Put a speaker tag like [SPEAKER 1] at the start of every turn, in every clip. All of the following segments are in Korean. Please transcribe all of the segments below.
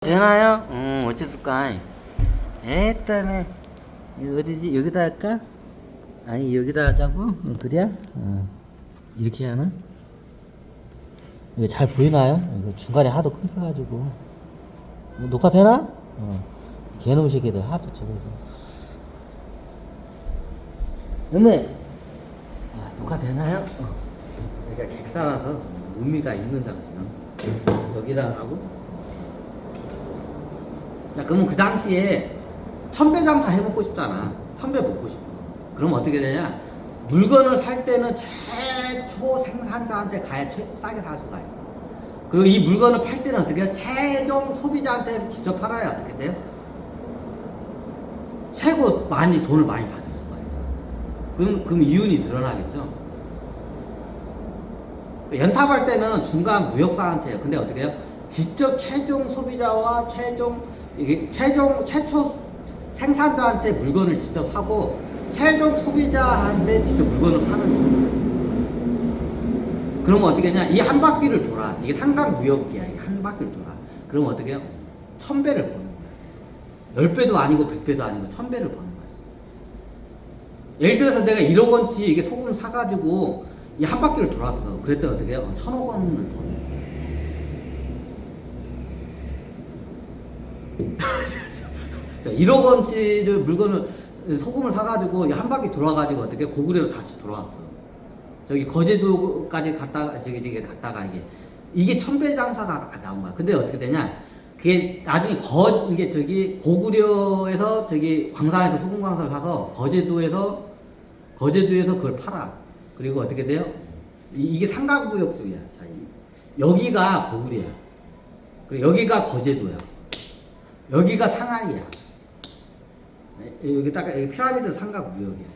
[SPEAKER 1] 되나요? 어째서까? 에따매 이거 어디지? 여기다 할까? 아니 여기다 하자고? 그래야? 이렇게 하나? 이거 잘 보이나요? 이거 중간에 하도 끊겨가지고 녹화 되나? 개놈 새끼들 하도 저거서 녹화 되나요? 여기가 객사라서 의미가 있는 장치요. 여기다 하고 야, 그러면 그 당시에 천배 장사 해먹고 싶잖아. 천배 먹고 싶어. 그럼 어떻게 되냐? 물건을 살 때는 최초 생산자한테 가야 싸게 살 수가 있어. 그리고 이 물건을 팔 때는 어떻게 해요? 최종 소비자한테 직접 팔아야 어떻게 돼요? 최고 많이 돈을 많이 받을 수가 있어. 그럼 이윤이 늘어나겠죠? 연탑할 때는 중간 무역사한테 해요. 근데 어떻게 해요? 직접 최종 소비자와 최초 생산자한테 물건을 직접 사고 최종 소비자한테 직접 물건을 파는 거. 그러면 어떻게 하냐? 이 한 바퀴를 돌아. 이게 상강무역이야. 이게 한 바퀴를 돌아. 그러면 어떻게 해요? 1000배를 버는 거야. 10배도 아니고 100배도 아니고 1000배를 버는 거야. 예를 들어서 내가 1억 원치 이게 소금을 사가지고 이 한 바퀴를 돌았어. 그랬더니 어떻게 해요? 1000억 원을 버는 거야. 1억 원치를 물건을 소금을 사가지고 한 바퀴 돌아가지고 어떻게 고구려로 다시 돌아왔어. 저기 거제도까지 갔다가 저기 갔다가 이게 천배 장사가 나온 거야. 근데 어떻게 되냐? 그게 나중에 이게 저기 고구려에서 저기 광산에서 소금 광산을 사서 거제도에서 그걸 팔아. 그리고 어떻게 돼요? 이게 상강구역 쪽이야. 자, 여기가 고구려야. 그리고 여기가 거제도야. 여기가 상하이야. 여기 피라미드 삼각무역이야.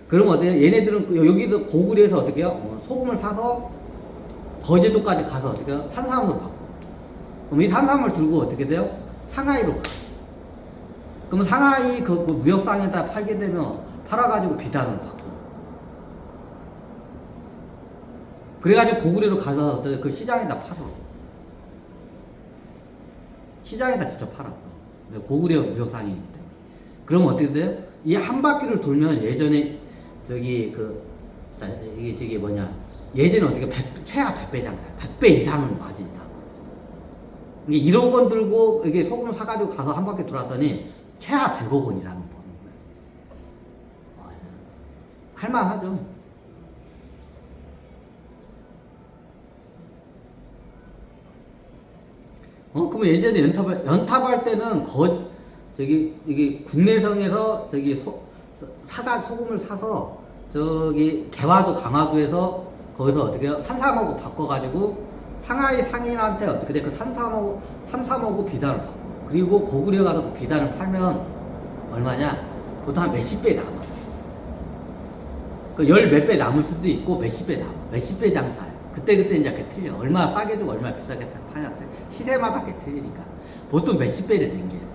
[SPEAKER 1] 그럼 어때요? 얘네들은 여기도 고구려에서 어떻게 해요? 소금을 사서 거제도까지 가서 어떻게 해요? 산삼으로 바꿔. 그럼 이 산삼을 들고 어떻게 돼요? 상하이로 가. 그럼 상하이 그 무역상에다 팔게 되면 팔아가지고 비단을 바꿔. 그래가지고 고구려로 가서 그 시장에다 팔아. 시장에다 직접 팔아. 고구려 무역상이기 때문에. 그럼 어떻게 돼요? 이 한 바퀴를 돌면 예전에 예전에 어떻게 최하 100배 장사야. 100배 이상은 맞은다. 이게 1억 원 들고 이게 소금 사가지고 가서 한 바퀴 돌았더니 최하 100억 원 이상은 버는 거야. 할만하죠. 그러면 예전에 연탑할 때는 이게 국내성에서 소금을 사서 개화도 강화도에서 거기서 어떻게 해요? 산삼하고 바꿔가지고 상하이 상인한테 어떻게 돼? 그 산삼하고 비단을 바꿔. 그리고 고구려 가서 그 비단을 팔면 얼마냐? 보통 한 몇십 배 남아. 그 열 몇 배 남을 수도 있고 몇십 배 남아. 몇십 배 장사야. 그때 이제 그게 틀려. 얼마나 싸게 주고 얼마나 비싸게 파냐. 시세마다 그게 틀리니까. 보통 몇십 배를 낸게.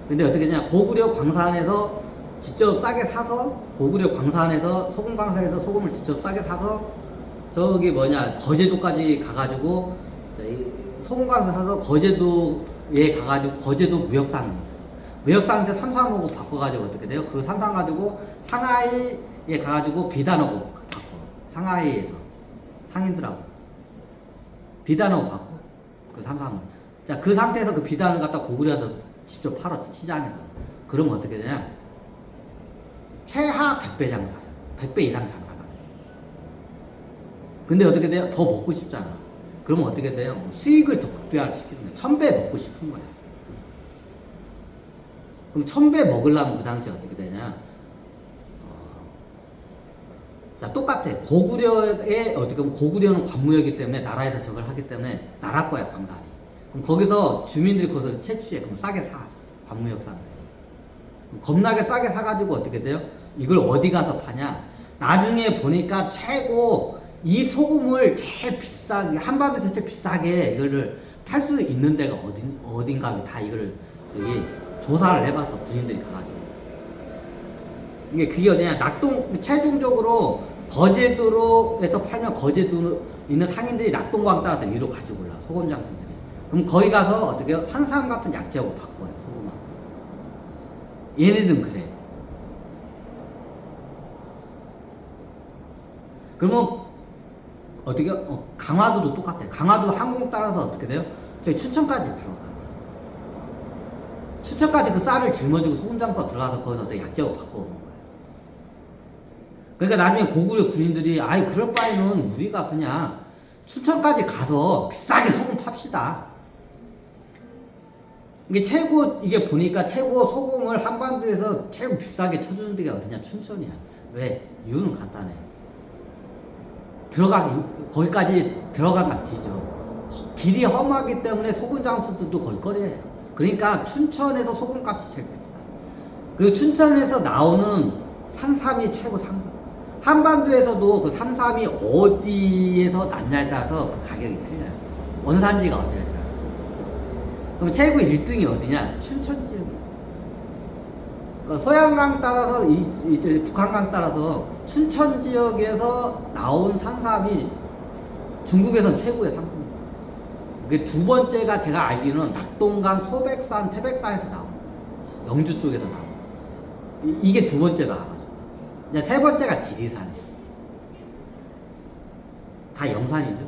[SPEAKER 1] 근데 어떻게 하냐, 고구려 광산에서 직접 싸게 사서, 고구려 광산에서, 소금 광산에서 소금을 직접 싸게 사서, 거제도까지 가가지고, 소금 광산 사서 거제도에 가가지고, 거제도 무역상이 있어. 무역상한테 산삼하고 바꿔가지고 어떻게 돼요? 그 산삼 가지고 상하이에 가가지고 비단하고 바꿔. 상하이에서. 상인들하고. 비단하고 바꿔. 그 산삼을. 자, 그 상태에서 그 비단을 갖다 고구려에서 직접 팔아, 시장에서. 그러면 어떻게 되냐? 최하 100배 장사. 100배 이상 장사가 돼. 근데 어떻게 돼요? 더 먹고 싶잖아. 그러면 어떻게 돼요? 수익을 더 극대화시키는 거야. 1000배 먹고 싶은 거야. 그럼 1000배 먹으려면 그 당시에 어떻게 되냐? 자, 똑같아. 고구려에, 어떻게 보면 고구려는 관무였기 때문에 나라에서 저걸 하기 때문에 나라 거야, 광산이. 그럼 거기서 주민들이 거기서 채취해. 그럼 싸게 사. 관무역사는. 겁나게 싸게 사가지고 어떻게 돼요? 이걸 어디 가서 파냐? 나중에 보니까 이 소금을 제일 비싸게, 한반도에서 제일 비싸게 이거를 팔 수 있는 데가 어딘가 다 이거를 조사를 해봤어. 군인들이 가가지고. 그게 어디냐? 최종적으로 거제도에서 팔면 거제도 있는 상인들이 낙동강 따라서 위로 가지고 올라. 소금 장수들이. 그럼 거기 가서 어떻게 해요? 산삼 같은 약재하고 바꿔요, 소금하고. 얘네들은 그래. 그러면 어떻게 강화도도 똑같아요. 강화도 항공 따라서 어떻게 돼요? 저희 춘천까지 들어가요. 춘천까지 그 쌀을 짊어지고 소금 장소 들어가서 거기서 어떻게 약재하고 바꿔오는 거예요. 그러니까 나중에 고구려 군인들이 아이 그럴 바에는 우리가 그냥 춘천까지 가서 비싸게 소금 팝시다. 이게 보니까 최고 소금을 한반도에서 최고 비싸게 쳐주는 데가 어디냐? 춘천이야. 왜? 이유는 간단해. 거기까지 들어가다 뒤져. 길이 험하기 때문에 소금 장수들도 걸거리예요. 그러니까 춘천에서 소금값이 제일 비싸. 그리고 춘천에서 나오는 산삼이 최고 산삼. 한반도에서도 그 산삼이 어디에서 났냐에 따라서 그 가격이 틀려요. 원산지가 어디냐. 그럼 최고 1등이 어디냐? 춘천 지역. 그러니까 소양강 따라서 북한강 따라서 춘천 지역에서 나온 산삼이 중국에선 최고의 상품. 그게 두 번째가 제가 알기로는 낙동강, 소백산, 태백산에서 나온 거예요. 영주 쪽에서 나온 거예요. 이게 두 번째가 나와가지고. 이제 세 번째가 지리산이에요. 다 영산이죠.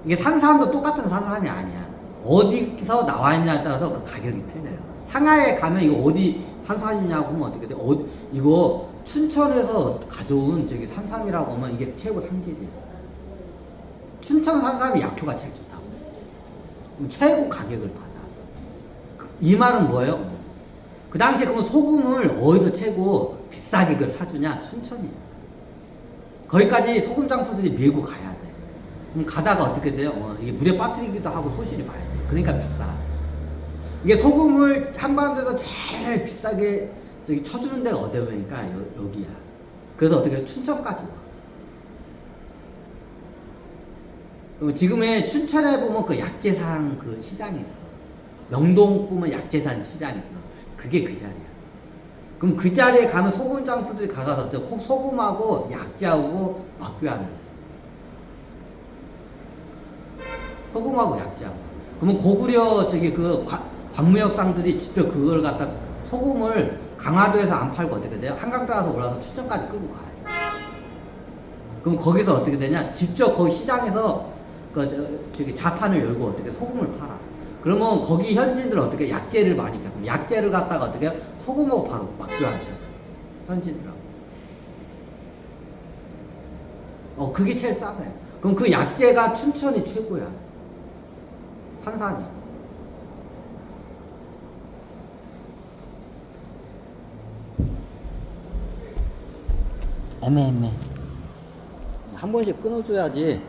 [SPEAKER 1] 이게 산삼도 똑같은 산삼이 아니야. 어디서 나와 있냐에 따라서 그 가격이 틀려요. 상하이에 가면 이거 어디 산삼이냐고 하면 어떻게 돼? 이거 춘천에서 가져온 저기 산삼이라고 하면 이게 최고 산지지. 춘천 산삼이 약효가 제일 좋다고. 그럼 최고 가격을 받아. 이 말은 뭐예요? 그 당시에 그러면 소금을 어디서 최고 비싸게 그걸 사주냐? 춘천이에요. 거기까지 소금 장수들이 밀고 가야 돼. 그럼 가다가 어떻게 돼요? 이게 물에 빠뜨리기도 하고 소실이 많이 돼. 그러니까 비싸. 이게 소금을 한반도에서 제일 비싸게 저기 쳐주는 데가 어디 보니까 여기야. 그래서 어떻게 춘천까지 와. 그럼 지금의 춘천에 보면 그 약재산 그 시장이 있어. 명동 보면 약재산 시장이 있어. 그게 그 자리야. 그럼 그 자리에 가면 소금 장수들이 가서 소금하고 약재하고 막교환을 해. 소금하고 약재하고. 그러면 고구려 저기 그 관무역상들이 직접 그걸 갖다 소금을 강화도에서 안 팔고 어떻게 돼요? 한강 따라서 올라서 춘천까지 끌고 가요. 그럼 거기서 어떻게 되냐? 직접 거기 시장에서 저기 자판을 열고 어떻게 소금을 팔아. 그러면 거기 현지인들은 어떻게 약재를 많이 팔고 약재를 갖다가 어떻게 소금하고 바로 막교환해요. 현지인들하고. 그게 제일 싸네. 그럼 그 약재가 춘천이 최고야. 산삼이. 애매해. 한 번씩 끊어줘야지